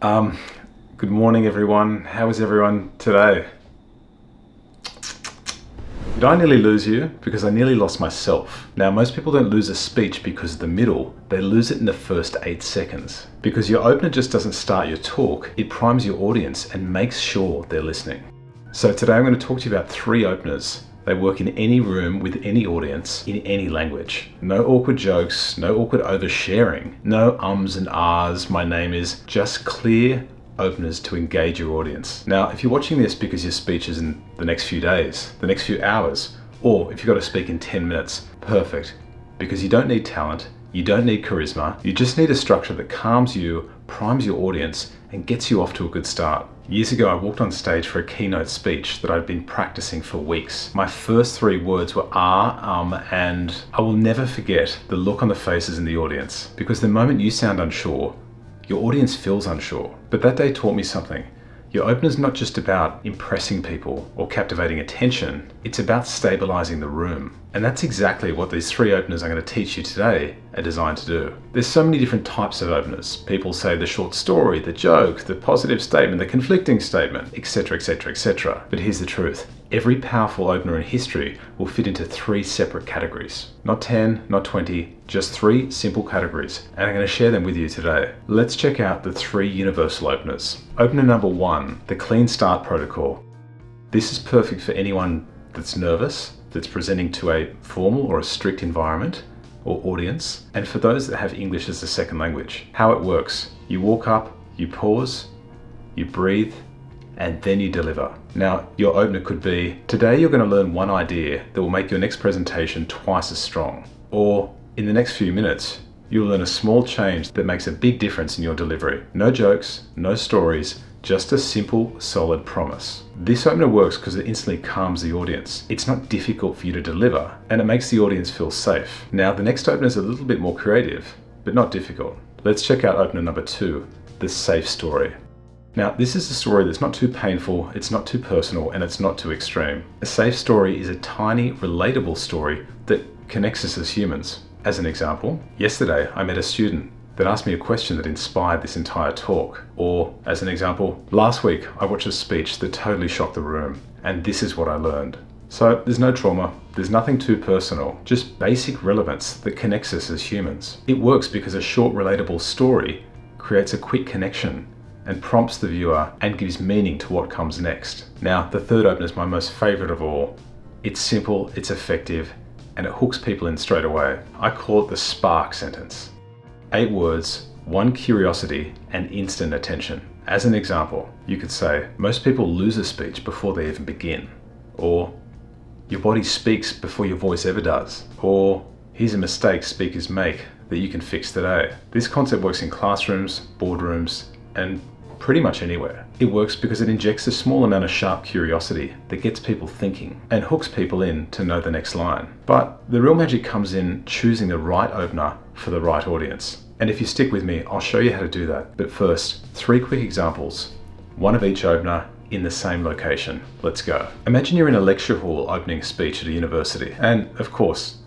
Good morning, everyone. How is everyone today? Did I nearly lose you? Because I nearly lost myself. Now, most people don't lose a speech because of the middle. They lose it in the first 8 seconds. Because your opener just doesn't start your talk. It primes your audience and makes sure they're listening. So today I'm going to talk to you about 3 openers. They work in any room with any audience in any language. No awkward jokes, no awkward oversharing, no ums and ahs, my name is, just clear openers to engage your audience. Now, if you're watching this because your speech is in the next few days, the next few hours, or if you've got to speak in 10 minutes, perfect. Because you don't need talent, you don't need charisma, you just need a structure that calms you, primes your audience, and gets you off to a good start. Years ago, I walked on stage for a keynote speech that I'd been practicing for weeks. My first 3 words were and I will never forget the look on the faces in the audience, because the moment you sound unsure, your audience feels unsure. But that day taught me something. Your opener's not just about impressing people or captivating attention, it's about stabilizing the room. And that's exactly what these 3 openers I'm going to teach you today are designed to do. There's so many different types of openers. People say the short story, the joke, the positive statement, the conflicting statement, etc., etc., etc. But here's the truth. Every powerful opener in history will fit into 3 separate categories. Not 10, not 20, just 3 simple categories. And I'm going to share them with you today. Let's check out the 3 universal openers. Opener number 1, the clean start protocol. This is perfect for anyone that's nervous, that's presenting to a formal or a strict environment or audience, and for those that have English as a second language. How it works: you walk up, you pause, you breathe, and then you deliver. Now, your opener could be, today you're going to learn one idea that will make your next presentation twice as strong. Or, in the next few minutes, you'll learn a small change that makes a big difference in your delivery. No jokes, no stories, just a simple, solid promise. This opener works because it instantly calms the audience. It's not difficult for you to deliver, and it makes the audience feel safe. Now, the next opener is a little bit more creative, but not difficult. Let's check out opener number 2, the safe story. Now, this is a story that's not too painful, it's not too personal, and it's not too extreme. A safe story is a tiny, relatable story that connects us as humans. As an example, yesterday I met a student that asked me a question that inspired this entire talk. Or, as an example, last week I watched a speech that totally shocked the room, and this is what I learned. So there's no trauma, there's nothing too personal, just basic relevance that connects us as humans. It works because a short, relatable story creates a quick connection and prompts the viewer and gives meaning to what comes next. Now, the third opener is my most favorite of all. It's simple, it's effective, and it hooks people in straight away. I call it the spark sentence. 8 words, 1 curiosity, and instant attention. As an example, you could say, most people lose a speech before they even begin. Or, your body speaks before your voice ever does. Or, here's a mistake speakers make that you can fix today. This concept works in classrooms, boardrooms, and pretty much anywhere. It works because it injects a small amount of sharp curiosity that gets people thinking and hooks people in to know the next line. But the real magic comes in choosing the right opener for the right audience. And if you stick with me, I'll show you how to do that. But first, 3 quick examples, 1 of each opener in the same location. Let's go. Imagine you're in a lecture hall opening a speech at a university. And of course,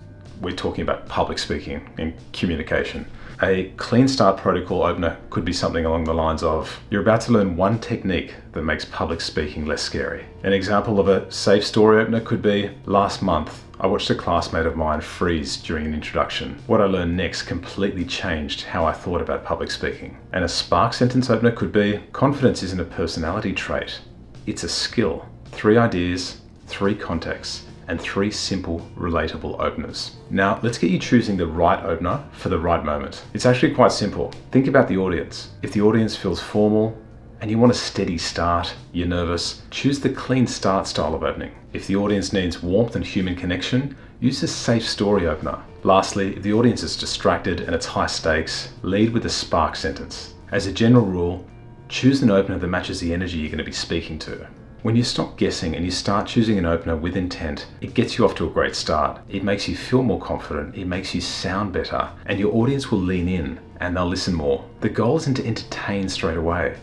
we're talking about public speaking and communication. A clean start protocol opener could be something along the lines of, you're about to learn 1 technique that makes public speaking less scary. An example of a safe story opener could be, last month, I watched a classmate of mine freeze during an introduction. What I learned next completely changed how I thought about public speaking. And a spark sentence opener could be, confidence isn't a personality trait, it's a skill. 3 ideas, 3 contexts, and 3 simple, relatable openers. Now, let's get you choosing the right opener for the right moment. It's actually quite simple. Think about the audience. If the audience feels formal and you want a steady start, you're nervous, choose the clean start style of opening. If the audience needs warmth and human connection, use the safe story opener. Lastly, if the audience is distracted and it's high stakes, lead with a spark sentence. As a general rule, choose an opener that matches the energy you're going to be speaking to. When you stop guessing and you start choosing an opener with intent, it gets you off to a great start. It makes you feel more confident, it makes you sound better, and your audience will lean in and they'll listen more. The goal isn't to entertain straight away.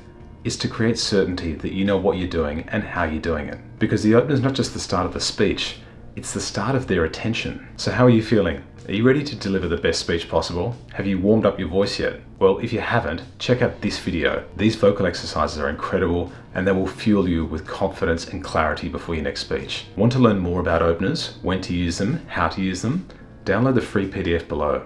It's to create certainty that you know what you're doing and how you're doing it. Because the opener is not just the start of the speech, it's the start of their attention. So how are you feeling? Are you ready to deliver the best speech possible? Have you warmed up your voice yet? Well, if you haven't, check out this video. These vocal exercises are incredible and they will fuel you with confidence and clarity before your next speech. Want to learn more about openers, when to use them, how to use them? Download the free PDF below.